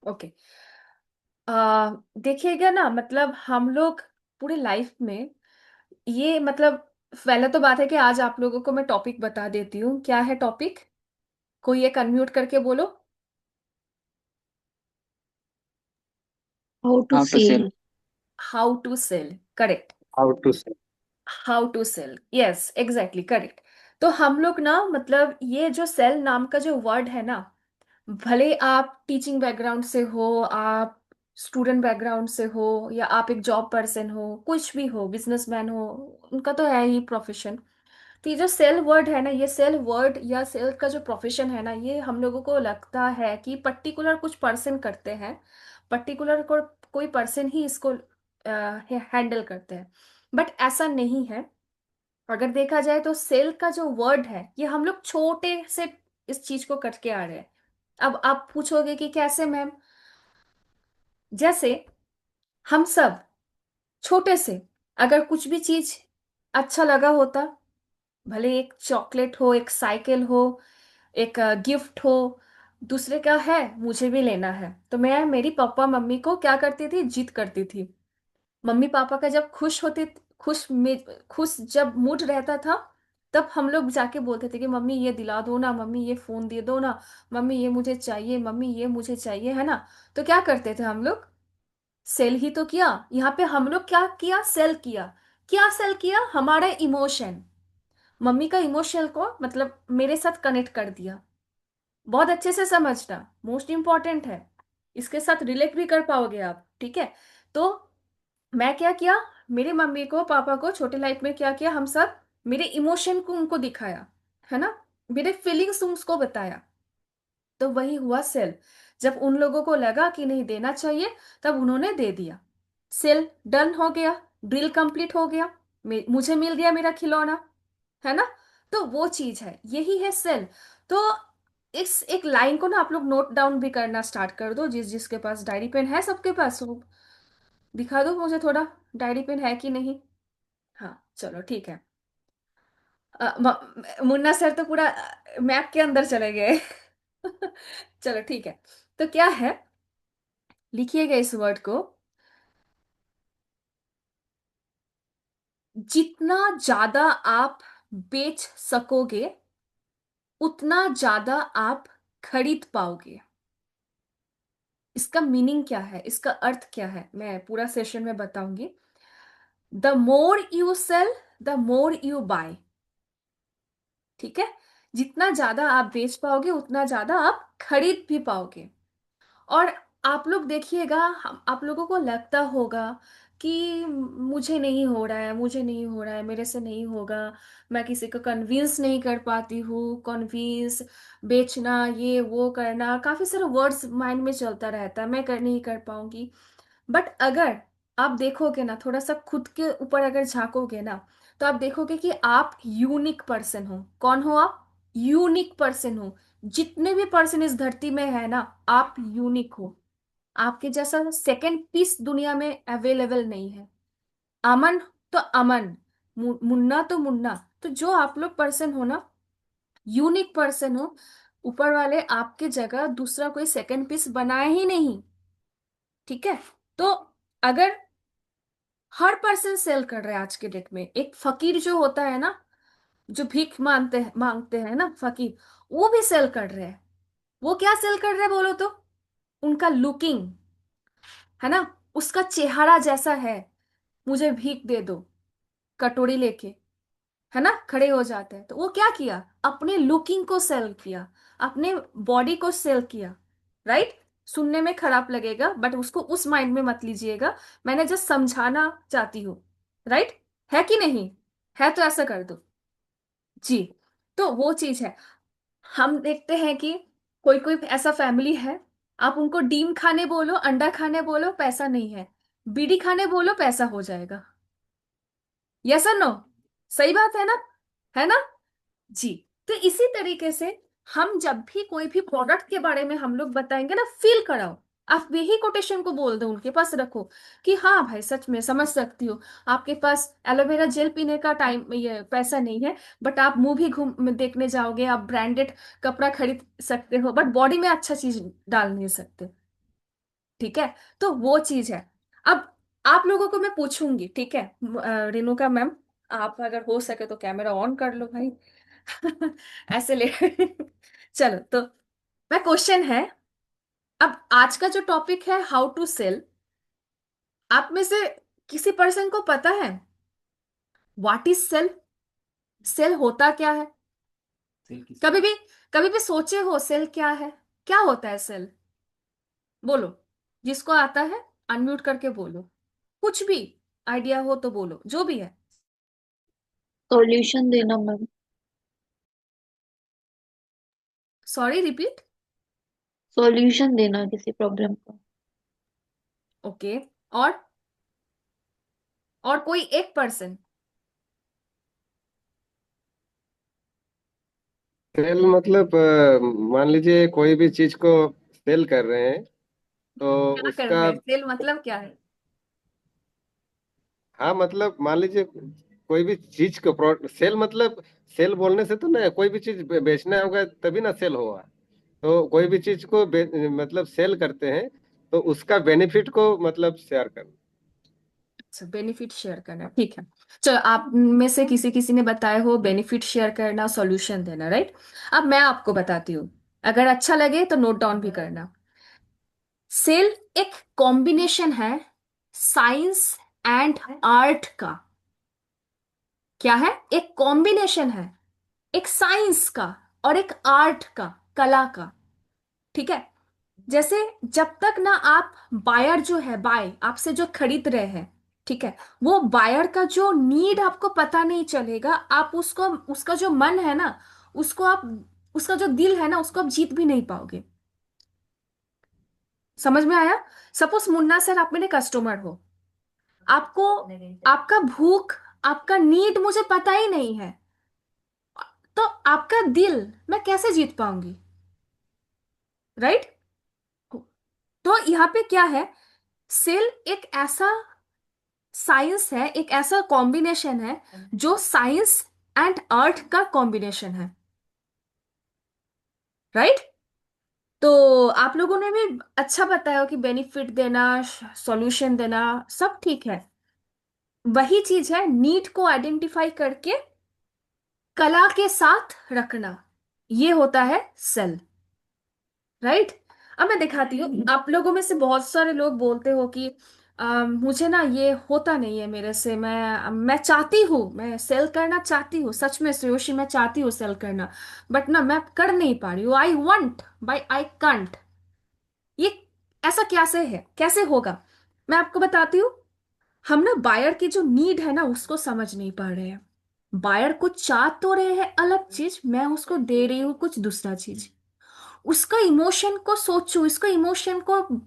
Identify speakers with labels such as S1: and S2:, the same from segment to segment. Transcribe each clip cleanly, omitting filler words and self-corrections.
S1: Okay. देखिएगा ना, मतलब हम लोग पूरे लाइफ में ये मतलब पहले तो बात है कि आज आप लोगों को मैं टॉपिक बता देती हूँ। क्या है टॉपिक? कोई एक अनम्यूट करके बोलो।
S2: How to
S3: how to sell.
S2: Sell.
S1: How to sell, correct.
S3: How to sell.
S1: How to sell, yes exactly correct. तो हम लोग ना, मतलब ये जो सेल नाम का जो वर्ड है ना, भले आप टीचिंग बैकग्राउंड से हो, आप स्टूडेंट बैकग्राउंड से हो, या आप एक जॉब पर्सन हो, कुछ भी हो, बिजनेसमैन हो, उनका तो है ही प्रोफेशन। तो ये जो सेल वर्ड है ना, ये सेल वर्ड या सेल का जो प्रोफेशन है ना, ये हम लोगों को लगता है कि पर्टिकुलर कुछ पर्सन करते हैं, पर्टिकुलर कोई पर्सन ही इसको हैंडल करते हैं। बट ऐसा नहीं है। अगर देखा जाए तो सेल का जो वर्ड है, ये हम लोग छोटे से इस चीज को करके आ रहे हैं। अब आप पूछोगे कि कैसे मैम? जैसे हम सब छोटे से अगर कुछ भी चीज अच्छा लगा होता, भले एक चॉकलेट हो, एक साइकिल हो, एक गिफ्ट हो, दूसरे का है मुझे भी लेना है, तो मैं मेरी पापा मम्मी को क्या करती थी, जिद करती थी। मम्मी पापा का जब खुश में खुश जब मूड रहता था, तब हम लोग जाके बोलते थे कि मम्मी ये दिला दो ना, मम्मी ये फोन दे दो ना, मम्मी ये मुझे चाहिए, मम्मी ये मुझे चाहिए, है ना? तो क्या करते थे हम लोग? सेल ही तो किया। यहाँ पे हम लोग क्या किया? सेल किया। क्या सेल किया? हमारा इमोशन, मम्मी का इमोशनल को मतलब मेरे साथ कनेक्ट कर दिया। बहुत अच्छे से समझना, मोस्ट इंपॉर्टेंट है। इसके साथ रिलेट भी कर पाओगे आप, ठीक है? तो मैं क्या किया, मेरी मम्मी को पापा को छोटे लाइफ में क्या किया, हम सब मेरे इमोशन को उनको दिखाया, है ना? मेरे फीलिंग्स उसको बताया। तो वही हुआ सेल। जब उन लोगों को लगा कि नहीं देना चाहिए, तब उन्होंने दे दिया। सेल डन हो गया, डील कंप्लीट हो गया, मुझे मिल गया मेरा खिलौना, है ना? तो वो चीज है, यही है सेल। तो इस एक लाइन को ना आप लोग नोट डाउन भी करना स्टार्ट कर दो। जिस जिसके पास डायरी पेन है, सबके पास हो, दिखा दो मुझे थोड़ा, डायरी पेन है कि नहीं। हाँ चलो ठीक है। मुन्ना सर तो पूरा मैप के अंदर चले गए। चलो ठीक है। तो क्या है, लिखिएगा इस वर्ड को। जितना ज्यादा आप बेच सकोगे, उतना ज्यादा आप खरीद पाओगे। इसका मीनिंग क्या है, इसका अर्थ क्या है, मैं पूरा सेशन में बताऊंगी। The more you sell, the more you buy. ठीक है? जितना ज्यादा आप बेच पाओगे, उतना ज्यादा आप खरीद भी पाओगे। और आप लोग देखिएगा, हम आप लोगों को लगता होगा कि मुझे नहीं हो रहा है, मुझे नहीं हो रहा है, मेरे से नहीं होगा, मैं किसी को कन्विंस नहीं कर पाती हूँ, कन्विंस, बेचना, ये वो करना, काफी सारे वर्ड्स माइंड में चलता रहता है, मैं कर नहीं कर पाऊंगी। बट अगर आप देखोगे ना, थोड़ा सा खुद के ऊपर अगर झांकोगे ना, तो आप देखोगे कि आप यूनिक पर्सन हो। कौन हो आप? यूनिक पर्सन हो। जितने भी पर्सन इस धरती में है ना, आप यूनिक हो। आपके जैसा सेकंड पीस दुनिया में अवेलेबल नहीं है। अमन तो अमन, मुन्ना तो मुन्ना, तो जो आप लोग पर्सन हो ना, यूनिक पर्सन हो। ऊपर वाले आपके जगह दूसरा कोई सेकंड पीस बनाया ही नहीं। ठीक है? तो अगर हर पर्सन सेल कर रहा है आज के डेट में, एक फकीर जो होता है ना, जो भीख मांगते हैं ना फकीर, वो भी सेल कर रहे हैं। वो क्या सेल कर रहे हैं बोलो तो? उनका लुकिंग, है ना? उसका चेहरा जैसा है, मुझे भीख दे दो, कटोरी लेके, है ना, खड़े हो जाते हैं। तो वो क्या किया? अपने लुकिंग को सेल किया, अपने बॉडी को सेल किया। राइट? सुनने में खराब लगेगा, बट उसको उस माइंड में मत लीजिएगा। मैंने जस्ट समझाना चाहती हूँ। राइट? है कि नहीं? है तो ऐसा कर दो। जी। तो वो चीज है। हम देखते हैं कि कोई कोई ऐसा फैमिली है, आप उनको डीम खाने बोलो, अंडा खाने बोलो, पैसा नहीं है, बीड़ी खाने बोलो, पैसा हो जाएगा। यस और नो? सही बात है ना? है ना? जी। तो इसी तरीके से हम जब भी कोई भी प्रोडक्ट के बारे में हम लोग बताएंगे ना, फील कराओ। आप यही कोटेशन को बोल दो, उनके पास रखो कि हाँ भाई, सच में समझ सकती हो, आपके पास एलोवेरा जेल पीने का टाइम, ये पैसा नहीं है, बट आप मूवी घूम देखने जाओगे, आप ब्रांडेड कपड़ा खरीद सकते हो, बट बॉडी में अच्छा चीज डाल नहीं सकते। ठीक है। तो वो चीज है। अब आप लोगों को मैं पूछूंगी, ठीक है। रेणुका मैम, आप अगर हो सके तो कैमरा ऑन कर लो भाई। ऐसे ले। चलो तो मैं क्वेश्चन है, अब आज का जो टॉपिक है हाउ टू सेल, आप में से किसी पर्सन को पता है व्हाट इज सेल? सेल होता क्या है? कभी भी, कभी भी सोचे हो सेल क्या है? क्या होता है सेल? बोलो, जिसको आता है अनम्यूट करके बोलो, कुछ भी आइडिया हो तो बोलो, जो भी है।
S2: सॉल्यूशन देना मैम।
S1: Sorry, repeat.
S2: सॉल्यूशन देना किसी प्रॉब्लम का।
S1: ओके। और कोई एक पर्सन?
S3: सेल मतलब मान लीजिए कोई भी चीज को सेल कर रहे हैं तो
S1: क्या कर रहे
S3: उसका।
S1: हैं? सेल मतलब क्या है?
S3: हाँ मतलब मान लीजिए कोई भी चीज को सेल मतलब, सेल बोलने से तो ना कोई भी चीज बेचना होगा तभी ना सेल होगा। तो कोई भी चीज को मतलब सेल करते हैं तो उसका बेनिफिट को मतलब शेयर करना।
S1: अच्छा, बेनिफिट शेयर करना, ठीक है। चलो, आप में से किसी किसी ने बताए हो बेनिफिट शेयर करना, सॉल्यूशन देना, राइट। अब मैं आपको बताती हूँ, अगर अच्छा लगे तो नोट डाउन भी करना। सेल एक कॉम्बिनेशन है साइंस एंड आर्ट का। क्या है? एक कॉम्बिनेशन है, एक साइंस का और एक आर्ट का, कला का। ठीक है। जैसे जब तक ना आप बायर जो है, बाय आपसे जो खरीद रहे हैं, ठीक है, वो बायर का जो नीड आपको पता नहीं चलेगा, आप उसको, उसका जो मन है ना, उसको आप, उसका जो दिल है ना, उसको आप जीत भी नहीं पाओगे। समझ में आया? सपोज मुन्ना सर, आप मेरे कस्टमर हो, आपको, आपका भूख, आपका नीड मुझे पता ही नहीं है, तो आपका दिल मैं कैसे जीत पाऊंगी? राइट। तो यहाँ पे क्या है, सेल एक ऐसा साइंस है, एक ऐसा कॉम्बिनेशन है जो साइंस एंड आर्ट का कॉम्बिनेशन है। राइट। तो आप लोगों ने भी अच्छा बताया कि बेनिफिट देना, सॉल्यूशन देना, सब ठीक है। वही चीज है, नीड को आइडेंटिफाई करके कला के साथ रखना, ये होता है सेल। राइट। अब मैं दिखाती हूँ, आप लोगों में से बहुत सारे लोग बोलते हो कि मुझे ना ये होता नहीं है मेरे से, मैं चाहती हूँ, मैं सेल करना चाहती हूँ, सच में श्रेयोशी मैं चाहती हूँ सेल करना, बट ना मैं कर नहीं पा रही हूँ, I want by I can't. ये ऐसा कैसे है, कैसे होगा? मैं आपको बताती हूँ। हम ना बायर की जो नीड है ना उसको समझ नहीं पा रहे हैं। बायर को चाह तो रहे हैं अलग चीज, मैं उसको दे रही हूँ कुछ दूसरा चीज। उसका इमोशन को सोचो, इसका इमोशन को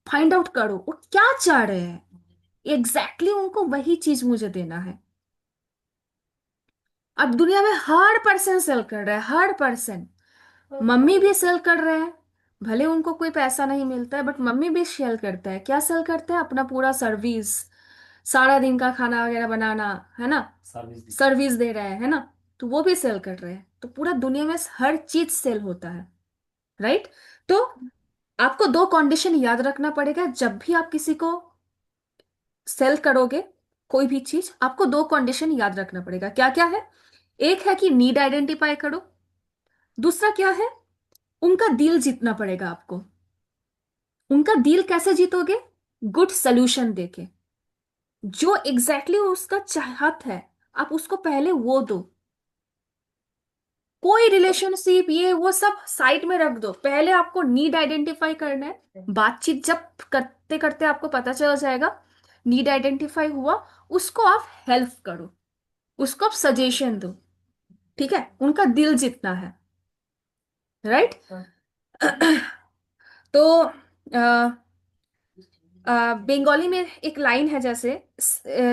S1: फाइंड आउट करो, वो क्या चाह रहे हैं एग्जैक्टली उनको वही चीज मुझे देना है। अब दुनिया में हर पर्सन सेल कर रहा है, हर पर्सन। मम्मी भी सेल कर रहे हैं, भले उनको कोई पैसा नहीं मिलता है, बट मम्मी भी सेल करता है। क्या सेल करता है? अपना पूरा सर्विस, सारा दिन का खाना वगैरह बनाना, है ना, सर्विस दे रहा है ना, तो वो भी सेल कर रहे हैं। तो पूरा दुनिया में हर चीज सेल होता है। राइट। तो आपको दो कंडीशन याद रखना पड़ेगा जब भी आप किसी को सेल करोगे, कोई भी चीज, आपको दो कंडीशन याद रखना पड़ेगा। क्या क्या है? एक है कि नीड आइडेंटिफाई करो, दूसरा क्या है, उनका दिल जीतना पड़ेगा आपको। उनका दिल कैसे जीतोगे? गुड सोल्यूशन देके, जो एग्जैक्टली उसका चाहत है, आप उसको पहले वो दो। कोई रिलेशनशिप ये वो सब साइड में रख दो, पहले आपको नीड आइडेंटिफाई करना है। बातचीत जब करते करते आपको पता चल जाएगा, नीड आइडेंटिफाई हुआ, उसको आप हेल्प करो, उसको आप सजेशन दो। ठीक है, उनका दिल जीतना है। राइट। तो বেঙ্গলি में एक लाइन है, जैसे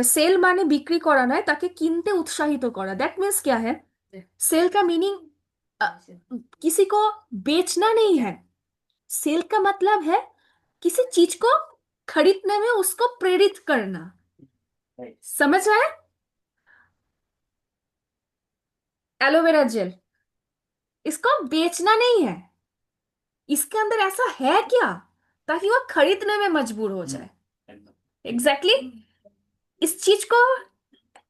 S1: সেল মানে বিক্রি করা নয়, তাকে কিনতে উৎসাহিত করা। दैट मीन्स क्या है? सेल का मीनिंग किसी को बेचना नहीं है। सेल का मतलब है किसी चीज को खरीदने में उसको प्रेरित करना। समझ रहा है? एलोवेरा जेल, इसको बेचना नहीं है, इसके अंदर ऐसा है क्या ताकि वो खरीदने में मजबूर हो जाए। एग्जैक्टली exactly, इस चीज को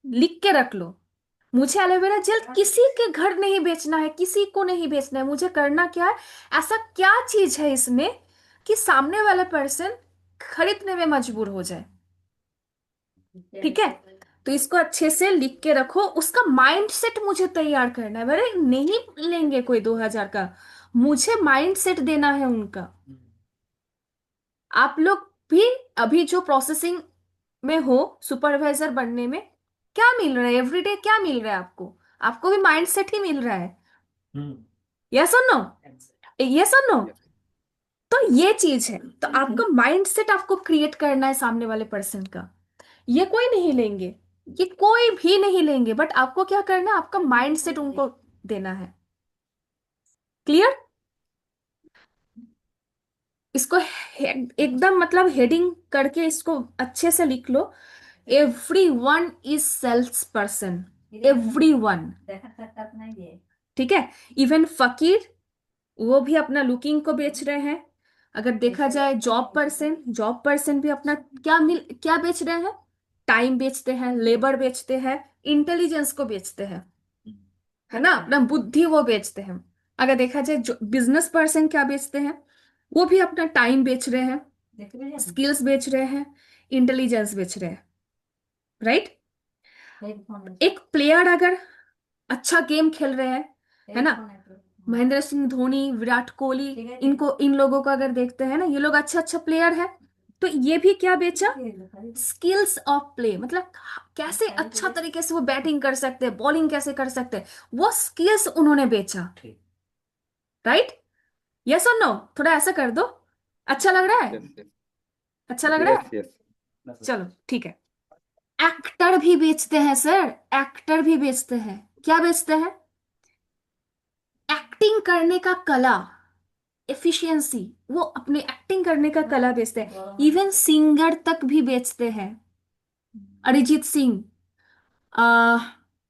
S1: लिख के रख लो। मुझे एलोवेरा जेल किसी के घर नहीं बेचना है, किसी को नहीं बेचना है। मुझे करना क्या है, ऐसा क्या चीज है इसमें कि सामने वाला पर्सन खरीदने में मजबूर हो जाए। ठीक है, तो इसको अच्छे से लिख के रखो। उसका माइंड सेट मुझे तैयार करना है। मेरे नहीं लेंगे कोई 2,000 का, मुझे माइंड सेट देना है उनका। आप लोग भी अभी जो प्रोसेसिंग में हो सुपरवाइजर बनने में, क्या मिल रहा है एवरीडे, क्या मिल रहा है आपको? आपको भी माइंड सेट ही मिल रहा है। यस और नो? यस और नो?
S3: यस।
S1: तो ये चीज है। तो आपका माइंड सेट आपको क्रिएट करना है सामने वाले पर्सन का। ये कोई नहीं लेंगे, ये कोई भी नहीं लेंगे, बट आपको क्या करना है, आपका माइंड सेट उनको देना है। क्लियर? इसको एकदम मतलब हेडिंग करके इसको अच्छे से लिख लो। Every one is sales person, every one. ठीक है, इवन फकीर वो भी अपना लुकिंग को बेच रहे हैं। अगर देखा जाए जॉब पर्सन भी अपना क्या बेच रहे हैं? टाइम बेचते हैं, लेबर बेचते हैं, इंटेलिजेंस को बेचते हैं, है ना, अपना बुद्धि वो बेचते हैं। अगर देखा जाए जो बिजनेस पर्सन क्या बेचते हैं, वो भी अपना टाइम बेच रहे हैं, स्किल्स बेच रहे हैं, इंटेलिजेंस बेच रहे हैं। राइट? एक प्लेयर अगर अच्छा गेम खेल रहे हैं, है ना, महेंद्र सिंह धोनी, विराट कोहली, इनको इन लोगों को अगर देखते हैं ना, ये लोग अच्छा अच्छा प्लेयर है, तो ये भी क्या बेचा? स्किल्स ऑफ प्ले, मतलब कैसे अच्छा तरीके से वो बैटिंग कर सकते हैं, बॉलिंग कैसे कर सकते हैं, वो स्किल्स उन्होंने बेचा। राइट? यस और नो? थोड़ा ऐसा कर दो। अच्छा लग रहा है?
S3: यस।
S1: अच्छा लग रहा
S3: यस।
S1: है?
S3: यस।
S1: चलो ठीक है। एक्टर भी बेचते हैं सर, एक्टर भी बेचते हैं। क्या बेचते हैं? एक्टिंग करने का कला, एफिशिएंसी, वो अपने एक्टिंग करने का कला बेचते हैं। इवन सिंगर तक भी बेचते हैं। अरिजीत सिंह, आ,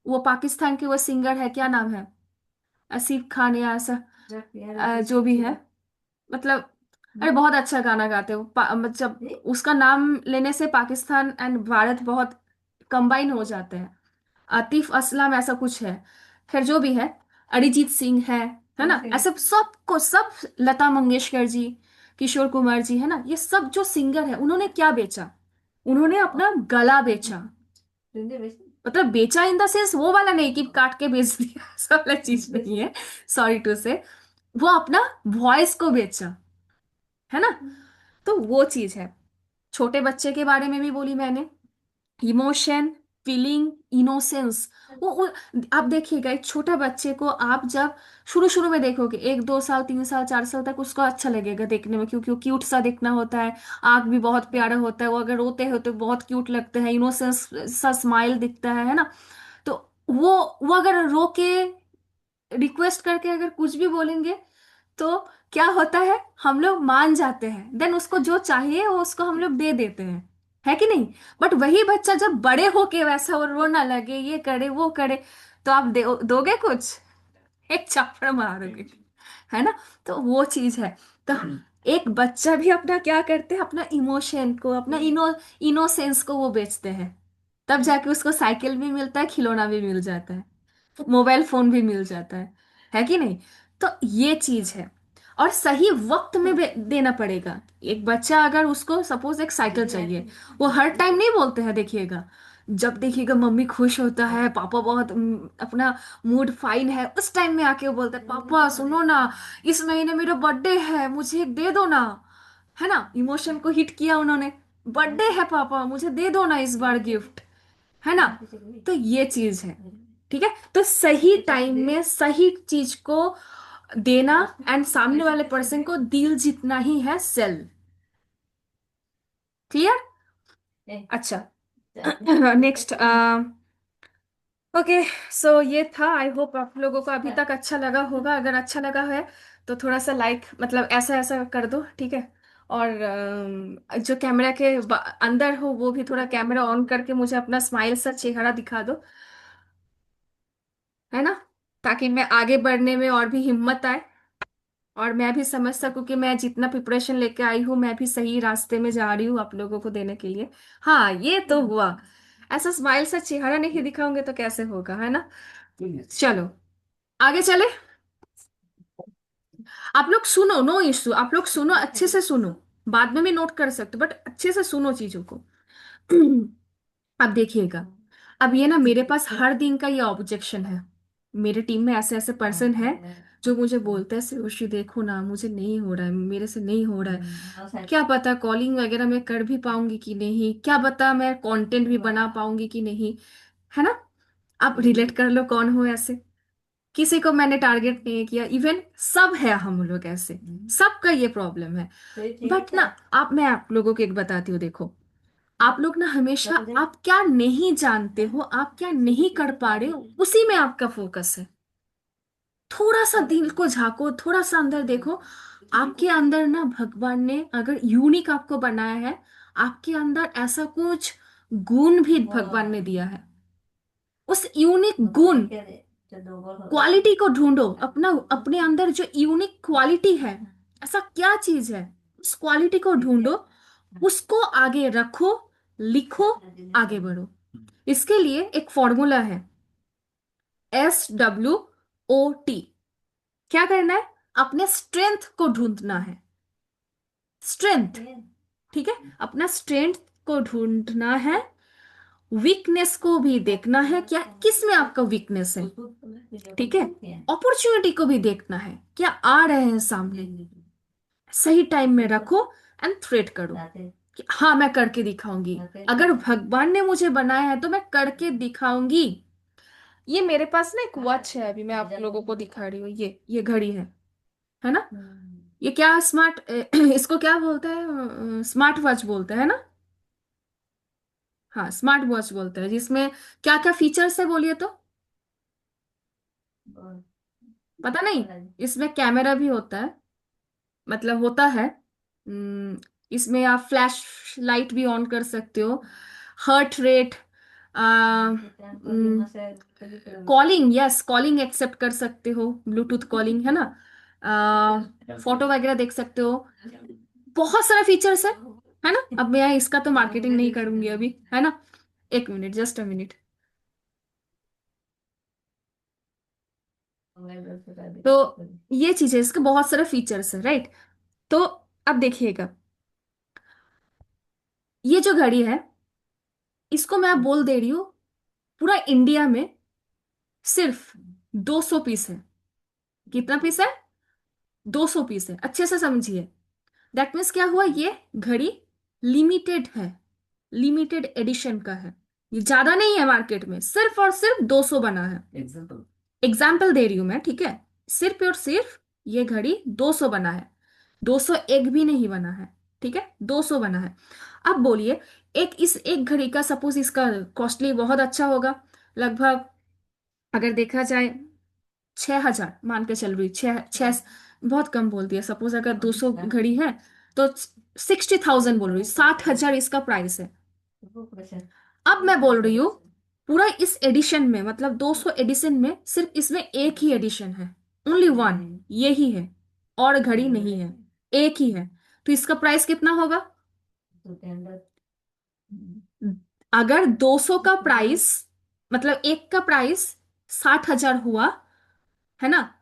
S1: वो पाकिस्तान के वो सिंगर है, क्या नाम है, आसिफ खान या ऐसा, जो भी है, मतलब अरे बहुत अच्छा गाना गाते हो। मतलब उसका नाम लेने से पाकिस्तान एंड भारत बहुत कंबाइन हो जाते हैं। आतिफ असलम ऐसा कुछ है। खैर जो भी है, अरिजीत सिंह है ना, ऐसे सबको सब, लता मंगेशकर जी, किशोर कुमार जी, है ना, ये सब जो सिंगर है, उन्होंने क्या बेचा? उन्होंने अपना गला बेचा। मतलब बेचा इन द सेंस वो वाला नहीं कि काट के बेच दिया ऐसा वाला चीज नहीं है, सॉरी टू से। वो अपना वॉइस को बेचा, है ना। तो वो चीज है। छोटे बच्चे के बारे में भी बोली मैंने, इमोशन, फीलिंग, इनोसेंस। वो आप देखिएगा, एक छोटा बच्चे को आप जब शुरू शुरू में देखोगे, 1, 2 साल, 3 साल, 4 साल तक उसको अच्छा लगेगा देखने में, क्योंकि वो क्यूट सा दिखना होता है। आंख भी बहुत प्यारा होता है, वो अगर रोते हो तो बहुत क्यूट लगते हैं, इनोसेंस सा स्माइल दिखता है ना। तो वो अगर रो के रिक्वेस्ट करके अगर कुछ भी बोलेंगे, तो क्या होता है, हम लोग मान जाते हैं, देन उसको जो चाहिए वो उसको हम लोग दे देते हैं, है कि नहीं? बट वही बच्चा जब बड़े होके वैसा वो रोना लगे, ये करे वो करे, तो आप दोगे कुछ? एक चापड़ मारोगे, है ना। तो वो चीज है। तो एक बच्चा भी अपना क्या करते हैं, अपना इमोशन को, अपना इनोसेंस को वो बेचते हैं। तब जाके उसको साइकिल भी मिलता है, खिलौना भी मिल जाता है, मोबाइल फोन भी मिल जाता है कि नहीं? तो ये चीज है। और सही वक्त में देना पड़ेगा। एक बच्चा अगर उसको सपोज एक साइकिल चाहिए, वो हर टाइम नहीं बोलते हैं, देखिएगा, जब देखिएगा मम्मी खुश होता है, पापा बहुत अपना मूड फाइन है, उस टाइम में आके वो बोलता है, पापा सुनो ना, इस महीने मेरा बर्थडे है, मुझे एक दे दो ना। है ना, इमोशन को हिट किया उन्होंने, बर्थडे है पापा, मुझे दे दो ना इस बार गिफ्ट, है ना। तो ये चीज है। ठीक है, तो सही टाइम में सही चीज को देना, एंड सामने वाले पर्सन को दिल जीतना ही है सेल। क्लियर? अच्छा। Next, okay. सो ये था, आई होप आप लोगों को अभी तक अच्छा लगा होगा। अगर अच्छा लगा है तो थोड़ा सा लाइक, मतलब ऐसा ऐसा कर दो, ठीक है। और जो कैमरा के अंदर हो वो भी थोड़ा कैमरा ऑन करके मुझे अपना स्माइल सा चेहरा दिखा दो, है ना, ताकि मैं आगे बढ़ने में और भी हिम्मत आए। और मैं भी समझ सकूं कि मैं जितना प्रिपरेशन लेके आई हूँ मैं भी सही रास्ते में जा रही हूँ आप लोगों को देने के लिए। हाँ, ये तो हुआ। ऐसा स्माइल सा चेहरा नहीं दिखाऊंगे तो कैसे होगा, है ना। चलो आगे चले। आप लोग सुनो, नो इश्यू, आप लोग सुनो, अच्छे से सुनो। बाद में भी नोट कर सकते हो बट अच्छे से सुनो चीजों को। अब देखिएगा, अब ये ना मेरे पास हर दिन का ये ऑब्जेक्शन है। मेरे टीम में ऐसे ऐसे पर्सन है जो मुझे बोलते हैं श्रेयोशी देखो ना, मुझे नहीं हो रहा है, मेरे से नहीं हो रहा है, क्या पता कॉलिंग वगैरह मैं कर भी पाऊंगी कि नहीं, क्या पता मैं कंटेंट भी बना पाऊंगी कि नहीं, है ना। आप रिलेट कर लो कौन हो ऐसे। किसी को मैंने टारगेट नहीं किया, इवन सब है हम लोग ऐसे, सबका ये प्रॉब्लम है। बट ना, आप मैं आप लोगों को एक बताती हूँ, देखो आप लोग ना हमेशा आप क्या नहीं जानते हो, आप क्या नहीं कर पा रहे हो, उसी में आपका फोकस है। थोड़ा सा दिल को झांको, थोड़ा सा अंदर देखो। आपके अंदर ना भगवान ने अगर यूनिक आपको बनाया है, आपके अंदर ऐसा कुछ गुण भी भगवान ने दिया है। उस यूनिक गुण क्वालिटी को ढूंढो, अपना अपने अंदर जो यूनिक क्वालिटी है, ऐसा क्या चीज है, उस क्वालिटी को ढूंढो, उसको आगे रखो, लिखो, आगे बढ़ो। इसके लिए एक फॉर्मूला है, SWOT। क्या करना है, अपने स्ट्रेंथ को ढूंढना है। स्ट्रेंथ, ठीक है, अपना स्ट्रेंथ को ढूंढना है। वीकनेस को भी देखना है, क्या किस में आपका वीकनेस है, ठीक है। अपॉर्चुनिटी को भी देखना है, क्या आ रहे हैं सामने, सही टाइम में रखो एंड थ्रेट करो कि हाँ मैं करके दिखाऊंगी। अगर भगवान ने मुझे बनाया है तो मैं करके दिखाऊंगी। ये मेरे पास ना एक वॉच है, अभी मैं आप लोगों को दिखा रही हूँ, ये घड़ी है ना। ये क्या स्मार्ट इसको क्या बोलते हैं, स्मार्ट वॉच बोलते हैं ना। हाँ, स्मार्ट वॉच बोलते हैं, जिसमें क्या क्या फीचर्स है बोलिए तो। पता नहीं, इसमें कैमरा भी होता है, मतलब होता है। इसमें आप फ्लैश लाइट भी ऑन कर सकते हो, heart rate, calling, yes calling accept कर सकते हो, ब्लूटूथ कॉलिंग, है ना। फोटो वगैरह देख सकते हो, बहुत सारा फीचर्स है ना। अब मैं इसका तो मार्केटिंग नहीं करूंगी अभी, है ना। एक मिनट, जस्ट अ मिनट। तो ये चीज है, इसके बहुत सारे फीचर्स है, राइट। तो अब देखिएगा, ये जो घड़ी है, इसको मैं बोल दे रही हूँ, पूरा इंडिया में सिर्फ 200 पीस है। कितना पीस है, 200 पीस है, अच्छे से समझिए। दैट मीन्स क्या हुआ, ये घड़ी लिमिटेड है, लिमिटेड एडिशन का है। ये ज्यादा नहीं है मार्केट में, सिर्फ और सिर्फ 200 बना है। एग्जाम्पल दे रही हूं मैं, ठीक है। सिर्फ और सिर्फ ये घड़ी 200 बना है, 201 भी नहीं बना है, ठीक है, 200 बना है। अब बोलिए, एक इस एक घड़ी का सपोज इसका कॉस्टली बहुत अच्छा होगा, लगभग अगर देखा जाए 6,000 मान के चल रही, छह छह बहुत कम बोल दिया, सपोज अगर 200 घड़ी है तो 60,000 बोल रही, 60,000 इसका प्राइस है। अब मैं बोल रही हूँ पूरा इस एडिशन में, मतलब 200 एडिशन में सिर्फ इसमें एक ही एडिशन है, ओनली वन, ये ही है, और घड़ी नहीं है, एक ही है। तो इसका प्राइस कितना होगा, अगर 200 का प्राइस, मतलब एक का प्राइस 60,000 हुआ, है ना,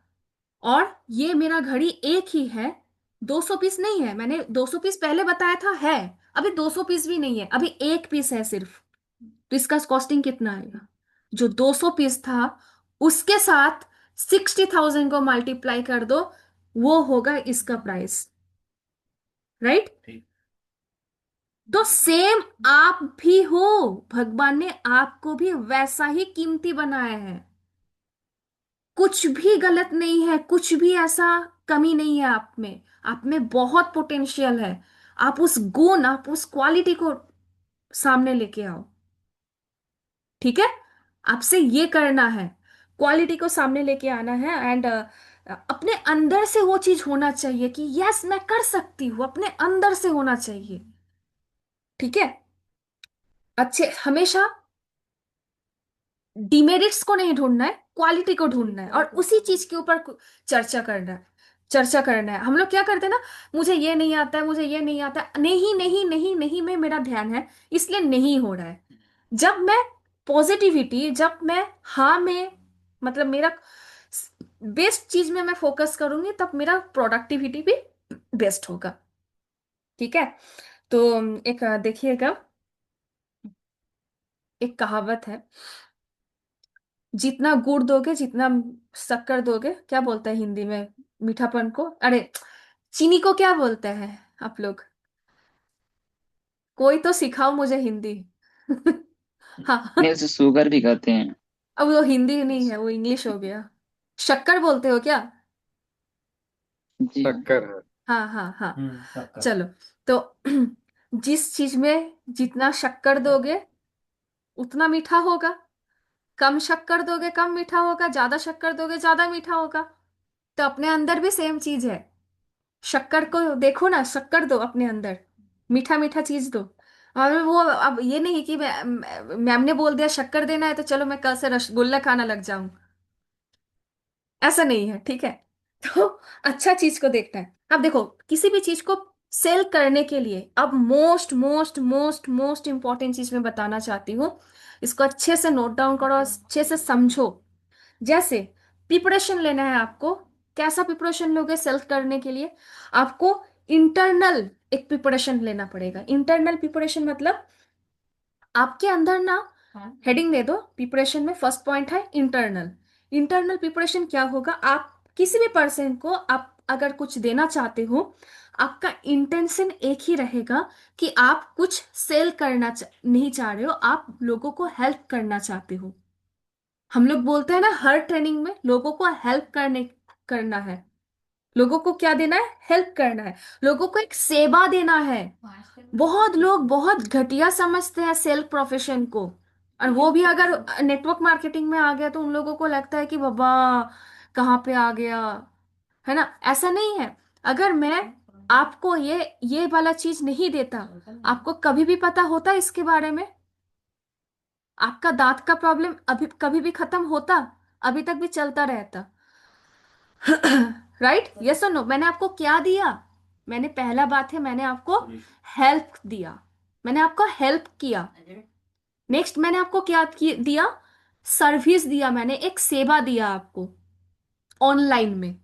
S1: और ये मेरा घड़ी एक ही है, 200 पीस नहीं है, मैंने 200 पीस पहले बताया था है, अभी 200 पीस भी नहीं है, अभी एक पीस है सिर्फ। तो इसका कॉस्टिंग कितना आएगा, जो 200 पीस था उसके साथ 60,000 को मल्टीप्लाई कर दो, वो होगा इसका प्राइस, राइट। तो सेम आप भी हो, भगवान ने आपको भी वैसा ही कीमती बनाया है। कुछ भी गलत नहीं है, कुछ भी ऐसा कमी नहीं है आप में बहुत पोटेंशियल है। आप उस गुण, आप उस क्वालिटी को सामने लेके आओ, ठीक है। आपसे ये करना है, क्वालिटी को सामने लेके आना है, एंड अपने अंदर से वो चीज होना चाहिए कि यस मैं कर सकती हूँ, अपने अंदर से होना चाहिए, ठीक है। अच्छे, हमेशा डिमेरिट्स को नहीं ढूंढना है, क्वालिटी को ढूंढना है और उसी चीज के ऊपर चर्चा करना है। चर्चा करना है। हम लोग क्या करते हैं ना, मुझे ये नहीं आता है, मुझे ये नहीं आता है, नहीं नहीं नहीं नहीं में मेरा ध्यान है, इसलिए नहीं हो रहा है। जब मैं पॉजिटिविटी, जब मैं हाँ में, मतलब मेरा बेस्ट चीज में मैं फोकस करूंगी, तब मेरा प्रोडक्टिविटी भी बेस्ट होगा। ठीक है। तो एक देखिएगा, एक कहावत है, जितना गुड़ दोगे, जितना शक्कर दोगे, क्या बोलते हैं हिंदी में मीठापन को, अरे चीनी को क्या बोलते हैं आप लोग? कोई तो सिखाओ मुझे हिंदी। हाँ।
S4: नहीं, उसे शुगर भी कहते हैं।
S1: अब वो हिंदी नहीं है, वो इंग्लिश हो गया। शक्कर बोलते हो क्या?
S4: जी हाँ।
S3: शक्कर है।
S1: हाँ हाँ हाँ।
S5: शक्कर।
S1: चलो, तो जिस चीज में जितना शक्कर दोगे उतना मीठा होगा, कम शक्कर दोगे कम मीठा होगा, ज्यादा शक्कर दोगे ज्यादा मीठा होगा। तो अपने अंदर भी सेम चीज है। शक्कर को देखो ना, शक्कर दो अपने अंदर, मीठा मीठा चीज दो। और वो अब ये नहीं कि मैम ने बोल दिया शक्कर देना है तो चलो मैं कल से रसगुल्ला खाना लग जाऊं, ऐसा नहीं है। ठीक है। तो अच्छा चीज को देखना है। अब देखो, किसी भी चीज को सेल करने के लिए, अब most most most most important चीज मैं बताना चाहती हूँ, इसको अच्छे से नोट डाउन करो, अच्छे से समझो। जैसे प्रिपरेशन लेना है आपको, कैसा प्रिपरेशन लोगे सेल करने के लिए? आपको इंटरनल एक प्रिपरेशन लेना पड़ेगा। इंटरनल प्रिपरेशन मतलब आपके अंदर ना, हेडिंग दे दो प्रिपरेशन में, फर्स्ट पॉइंट है इंटरनल। इंटरनल प्रिपरेशन क्या होगा? आप किसी भी पर्सन को आप अगर कुछ देना चाहते हो, आपका इंटेंशन एक ही रहेगा कि आप कुछ सेल करना नहीं चाह रहे हो, आप लोगों को हेल्प करना चाहते हो। हम लोग बोलते हैं ना, हर ट्रेनिंग में लोगों को हेल्प करना है। लोगों को क्या देना है? हेल्प करना है, लोगों को एक सेवा देना है। बहुत लोग बहुत घटिया समझते हैं सेल्फ प्रोफेशन को, और वो भी अगर नेटवर्क मार्केटिंग में आ गया तो उन लोगों को लगता है कि बाबा कहाँ पे आ गया, है ना? ऐसा नहीं है। अगर मैं आपको ये वाला चीज नहीं देता, आपको कभी भी पता होता इसके बारे में? आपका दांत का प्रॉब्लम अभी कभी भी खत्म होता? अभी तक भी चलता रहता। राइट? यस और नो? मैंने आपको क्या दिया? मैंने, पहला बात है, मैंने आपको हेल्प दिया, मैंने आपको हेल्प किया। नेक्स्ट मैंने आपको क्या दिया? सर्विस दिया, मैंने एक सेवा दिया आपको ऑनलाइन में।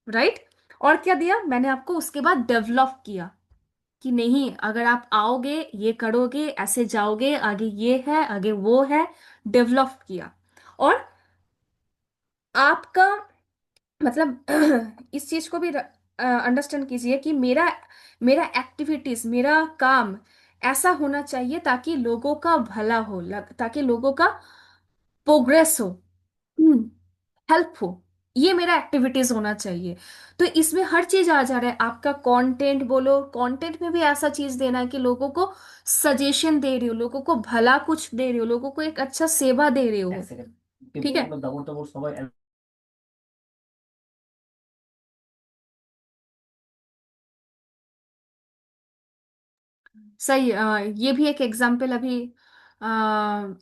S1: राइट? और क्या दिया मैंने आपको? उसके बाद डेवलप किया कि नहीं, अगर आप आओगे, ये करोगे, ऐसे जाओगे, आगे ये है, आगे वो है। डेवलप किया। और आपका मतलब इस चीज को भी अंडरस्टैंड कीजिए कि मेरा मेरा एक्टिविटीज, मेरा काम ऐसा होना चाहिए ताकि लोगों का भला हो, ताकि लोगों का प्रोग्रेस हो, हेल्प हो। ये मेरा एक्टिविटीज होना चाहिए। तो इसमें हर चीज आ जा रहा है। आपका कंटेंट बोलो, कंटेंट में भी ऐसा चीज देना है कि लोगों को सजेशन दे रही हो, लोगों को भला कुछ दे रही हो, लोगों को एक अच्छा सेवा दे रही हो। ठीक है।
S5: দাবর টাবর সবাই
S1: सही। ये भी एक एग्जाम्पल अभी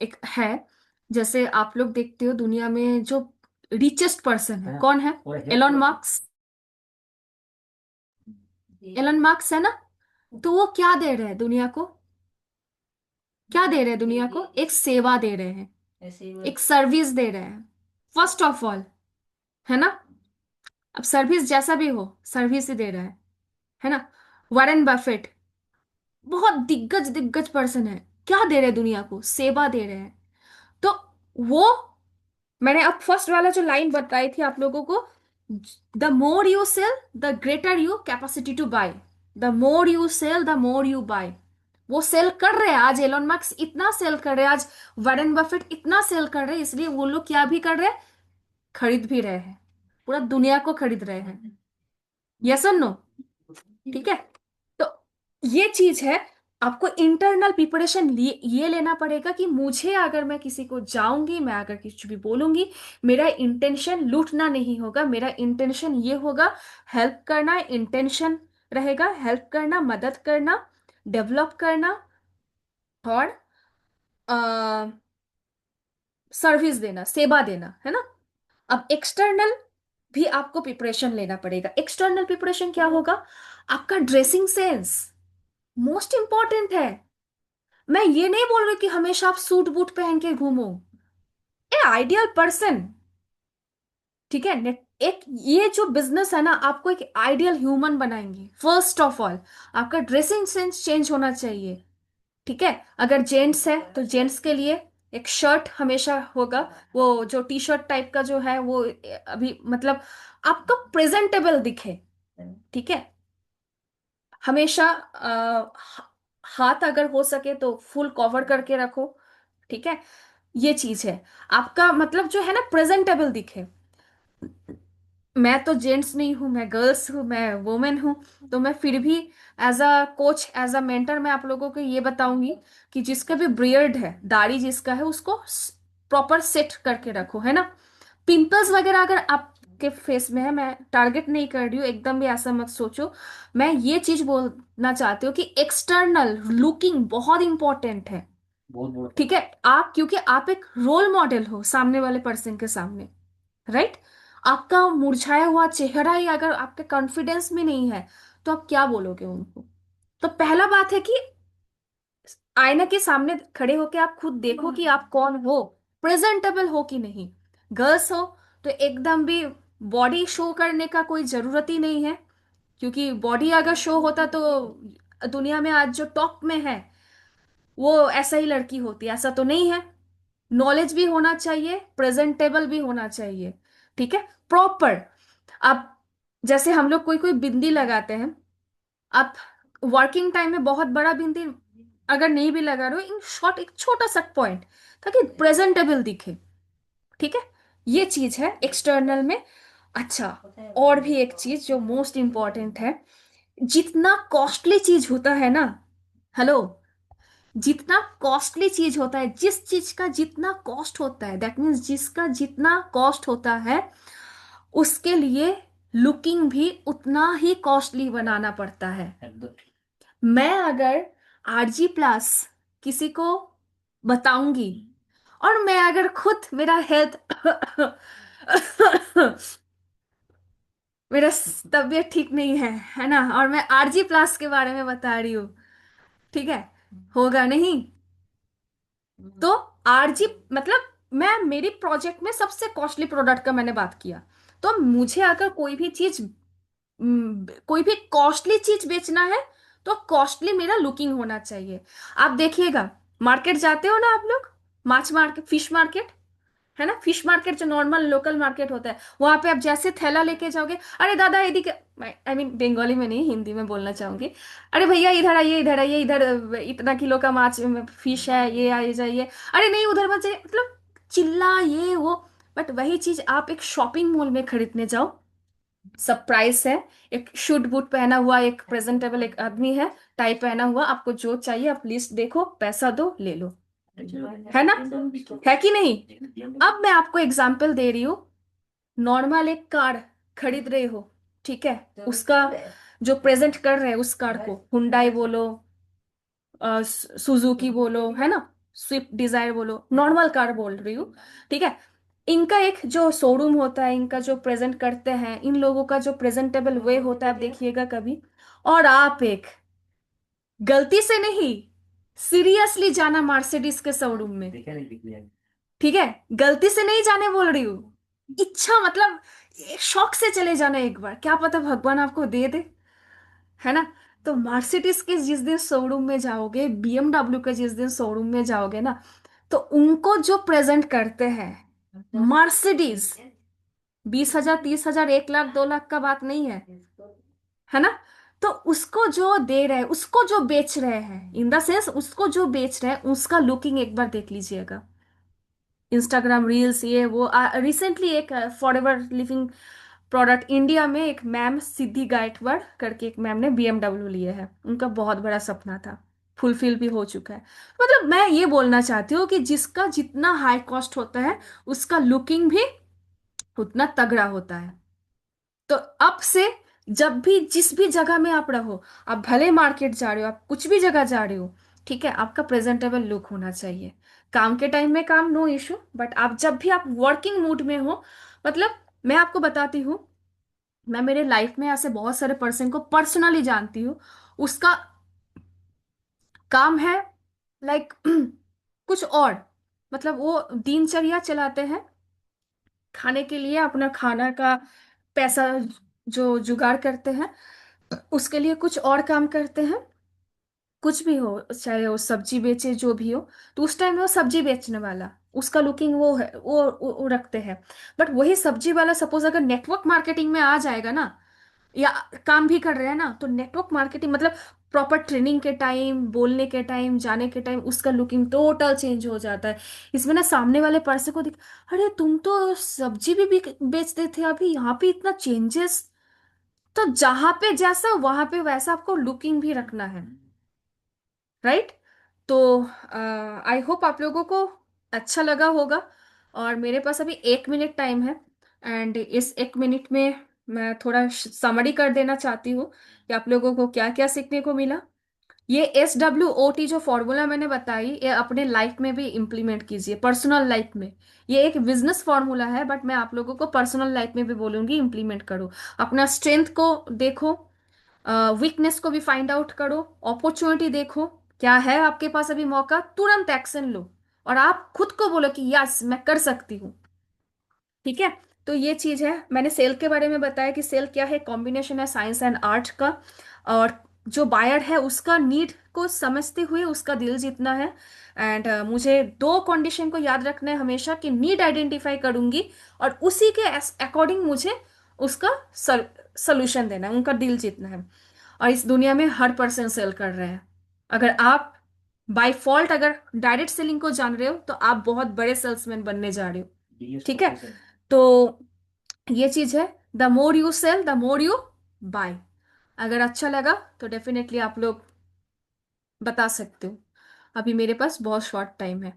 S1: एक है। जैसे आप लोग देखते हो दुनिया में जो रिचेस्ट पर्सन है, कौन है? Elon marks. एलन मार्क्स है ना? तो वो क्या दे रहे हैं दुनिया को? क्या दे रहे हैं दुनिया को? एक सेवा दे रहे हैं, एक सर्विस दे रहे हैं, फर्स्ट ऑफ ऑल, है ना? अब सर्विस जैसा भी हो, सर्विस ही दे रहा है ना? वॉरेन बफेट, बहुत दिग्गज दिग्गज पर्सन है, क्या दे रहे हैं दुनिया को? सेवा दे रहे हैं। तो वो, मैंने अब फर्स्ट वाला जो लाइन बताई थी आप लोगों को, the more you sell the greater you capacity to buy, the more you sell the more you buy. वो सेल कर रहे हैं, आज एलोन मार्क्स इतना सेल कर रहे हैं, आज वॉरेन बफेट इतना सेल कर रहे हैं, इसलिए वो लोग क्या भी कर रहे हैं? खरीद भी रहे हैं, पूरा दुनिया को खरीद रहे हैं। यस और नो? ठीक है। तो ये चीज है। आपको इंटरनल प्रिपरेशन ये लेना पड़ेगा कि मुझे, अगर मैं किसी को जाऊंगी, मैं अगर कुछ भी बोलूंगी, मेरा इंटेंशन लूटना नहीं होगा, मेरा इंटेंशन ये होगा, हेल्प करना इंटेंशन रहेगा, हेल्प करना, मदद करना, डेवलप करना, और सर्विस देना, सेवा देना, है ना? अब एक्सटर्नल भी आपको प्रिपरेशन लेना पड़ेगा। एक्सटर्नल प्रिपरेशन क्या होगा? आपका ड्रेसिंग सेंस मोस्ट इंपॉर्टेंट है। मैं ये नहीं बोल रही कि हमेशा आप सूट बूट पहन के घूमो। ए आइडियल पर्सन, ठीक है, एक ये जो बिजनेस है ना, आपको एक आइडियल ह्यूमन बनाएंगे। फर्स्ट ऑफ ऑल आपका ड्रेसिंग सेंस चेंज होना चाहिए, ठीक है। अगर जेंट्स है तो जेंट्स के लिए एक शर्ट हमेशा होगा, वो जो टी शर्ट टाइप का जो है वो अभी मतलब आपको प्रेजेंटेबल दिखे, ठीक है। हमेशा हाथ अगर हो सके तो फुल कवर करके रखो, ठीक है। ये चीज है, आपका मतलब जो है ना प्रेजेंटेबल दिखे। मैं तो जेंट्स नहीं हूं, मैं गर्ल्स हूं, मैं वुमेन हूं, तो मैं फिर भी as a coach, as a mentor मैं आप लोगों को ये बताऊंगी कि जिसका भी बियर्ड है, दाढ़ी जिसका है, उसको प्रॉपर सेट करके रखो, है ना। पिंपल्स वगैरह अगर आपके फेस में है, मैं टारगेट नहीं कर रही हूँ, एकदम भी ऐसा मत सोचो। मैं ये चीज बोलना चाहती हूँ कि एक्सटर्नल लुकिंग बहुत इंपॉर्टेंट है, ठीक है। आप क्योंकि आप एक रोल मॉडल हो सामने वाले पर्सन के सामने, राइट। आपका मुरझाया हुआ चेहरा ही अगर आपके कॉन्फिडेंस में नहीं है तो आप क्या बोलोगे उनको? तो पहला बात है कि आईना के सामने खड़े होके आप खुद देखो कि आप कौन हो, प्रेजेंटेबल हो कि नहीं। गर्ल्स हो तो एकदम भी बॉडी शो करने का कोई जरूरत ही नहीं है, क्योंकि बॉडी अगर शो होता तो दुनिया में आज जो टॉप में है वो ऐसा ही लड़की होती, ऐसा तो नहीं है। नॉलेज भी होना चाहिए, प्रेजेंटेबल भी होना चाहिए, ठीक है, प्रॉपर। आप जैसे हम लोग कोई कोई बिंदी लगाते हैं, आप वर्किंग टाइम में बहुत बड़ा बिंदी अगर नहीं भी लगा रहे हो, इन शॉर्ट एक छोटा सा पॉइंट, ताकि प्रेजेंटेबल दिखे, ठीक है। ये चीज है एक्सटर्नल में। अच्छा, और भी एक चीज जो मोस्ट इंपॉर्टेंट है, जितना कॉस्टली चीज होता है ना, हेलो, जितना कॉस्टली चीज होता है, जिस चीज का जितना कॉस्ट होता है, दैट मीन्स जिसका जितना कॉस्ट होता है, उसके लिए लुकिंग भी उतना ही कॉस्टली बनाना पड़ता है। मैं अगर आरजी प्लस किसी को बताऊंगी, और मैं अगर खुद मेरा हेल्थ मेरा तबीयत ठीक नहीं है ना, और मैं आरजी प्लस के बारे में बता रही हूँ, ठीक है, होगा नहीं। तो आरजी मतलब मैं मेरी प्रोजेक्ट में सबसे कॉस्टली प्रोडक्ट का मैंने बात किया, तो मुझे अगर कोई भी चीज कोई भी कॉस्टली चीज बेचना है तो कॉस्टली मेरा लुकिंग होना चाहिए। आप देखिएगा, मार्केट जाते हो ना आप लोग, माछ मार्केट, फिश मार्केट, है ना, फिश मार्केट जो नॉर्मल लोकल मार्केट होता है, वहां पे आप जैसे थैला लेके जाओगे, अरे दादा यदि, आई मीन बंगाली में नहीं, हिंदी में बोलना चाहूंगी, अरे भैया इधर आइए, इधर आइए, इधर इतना किलो का माछ फिश है, ये आइए जाइए, अरे नहीं उधर मत जाइए, मतलब चिल्ला ये वो। बट वही चीज आप एक शॉपिंग मॉल में खरीदने जाओ, सब प्राइस है, एक शूट बूट पहना हुआ एक प्रेजेंटेबल एक आदमी है, टाई पहना हुआ, आपको जो चाहिए आप लिस्ट देखो, पैसा दो, ले लो, है ना, है कि नहीं। अब मैं आपको एग्जाम्पल दे रही हूँ, नॉर्मल एक कार खरीद रहे हो, ठीक है, उसका जो प्रेजेंट कर रहे हैं उस कार को, हुंडई बोलो, सुजुकी बोलो, है ना, स्विफ्ट डिजायर बोलो, नॉर्मल कार बोल रही हूँ, ठीक है। इनका एक जो शोरूम होता है, इनका जो प्रेजेंट करते हैं, इन लोगों का जो प्रेजेंटेबल वे होता है, आप देखिएगा कभी। और आप एक गलती से नहीं, सीरियसली जाना मार्सिडीज के शोरूम में, ठीक है, गलती से नहीं जाने बोल रही हूँ, इच्छा मतलब शौक से चले जाना एक बार, क्या पता भगवान आपको दे दे, है ना। तो मार्सिडीज के जिस दिन शोरूम में जाओगे, बीएमडब्ल्यू के जिस दिन शोरूम में जाओगे ना, तो उनको जो प्रेजेंट करते हैं मार्सिडीज, 20,000 30,000 1 लाख 2 लाख का बात नहीं है ना। तो उसको जो दे रहे हैं, उसको जो बेच रहे हैं, इन द सेंस उसको जो बेच रहे हैं, उसका लुकिंग एक बार देख लीजिएगा। इंस्टाग्राम रील्स ये वो, रिसेंटली एक फॉरएवर लिविंग प्रोडक्ट इंडिया में एक मैम सिद्धि गायकवाड़ करके एक मैम ने बीएमडब्ल्यू लिए है, उनका बहुत बड़ा सपना था, फुलफिल भी हो चुका है। मतलब मैं ये बोलना चाहती हूँ कि जिसका जितना हाई कॉस्ट होता है, उसका लुकिंग भी उतना तगड़ा होता है। तो अब से जब भी जिस भी जगह में आप रहो, आप भले मार्केट जा रहे हो, आप कुछ भी जगह जा रहे हो, ठीक है, आपका प्रेजेंटेबल लुक होना चाहिए। काम के टाइम में काम, नो इशू, बट आप जब भी आप वर्किंग मूड में हो, मतलब मैं आपको बताती हूँ, मैं मेरे लाइफ में ऐसे बहुत सारे पर्सन को पर्सनली जानती हूँ। उसका काम है लाइक कुछ और, मतलब वो दिनचर्या चलाते हैं, खाने के लिए अपना खाना का पैसा जो जुगाड़ करते हैं, उसके लिए कुछ और काम करते हैं। कुछ भी हो, चाहे वो सब्जी बेचे जो भी हो, तो उस टाइम वो सब्जी बेचने वाला, उसका लुकिंग वो है, वो रखते हैं। बट वही सब्जी वाला सपोज अगर नेटवर्क मार्केटिंग में आ जाएगा ना, या काम भी कर रहे हैं ना, तो नेटवर्क मार्केटिंग मतलब प्रॉपर ट्रेनिंग के टाइम, बोलने के टाइम, जाने के टाइम उसका लुकिंग टोटल चेंज हो जाता है। इसमें ना सामने वाले पर्सन को दिख, अरे तुम तो सब्जी भी बेचते थे, अभी यहाँ पे इतना चेंजेस। तो जहां पे जैसा वहां पे वैसा आपको लुकिंग भी रखना है, राइट? तो आई होप आप लोगों को अच्छा लगा होगा। और मेरे पास अभी 1 मिनट टाइम है, एंड इस 1 मिनट में मैं थोड़ा समरी कर देना चाहती हूँ कि आप लोगों को क्या क्या सीखने को मिला। ये SWOT जो फॉर्मूला मैंने बताई, ये अपने लाइफ में भी इम्प्लीमेंट कीजिए, पर्सनल लाइफ में। ये एक बिजनेस फॉर्मूला है, बट मैं आप लोगों को पर्सनल लाइफ में भी बोलूंगी इम्प्लीमेंट करो। अपना स्ट्रेंथ को देखो, वीकनेस को भी फाइंड आउट करो, अपॉर्चुनिटी देखो, क्या है आपके पास अभी मौका, तुरंत एक्शन लो। और आप खुद को बोलो कि यस मैं कर सकती हूँ। ठीक है? तो ये चीज है। मैंने सेल के बारे में बताया कि सेल क्या है, कॉम्बिनेशन है साइंस एंड आर्ट का। और जो बायर है उसका नीड को समझते हुए उसका दिल जीतना है। एंड मुझे दो कंडीशन को याद रखना है हमेशा, कि नीड आइडेंटिफाई करूंगी और उसी के अकॉर्डिंग मुझे उसका सोल्यूशन देना है, उनका दिल जीतना है। और इस दुनिया में हर पर्सन सेल कर रहे हैं। अगर आप बाय फॉल्ट अगर डायरेक्ट सेलिंग को जान रहे हो, तो आप बहुत बड़े सेल्समैन बनने जा रहे हो। ठीक है? तो ये चीज है, the more you sell the more you buy. अगर अच्छा लगा तो डेफिनेटली आप लोग बता सकते हो। अभी मेरे पास बहुत शॉर्ट टाइम है।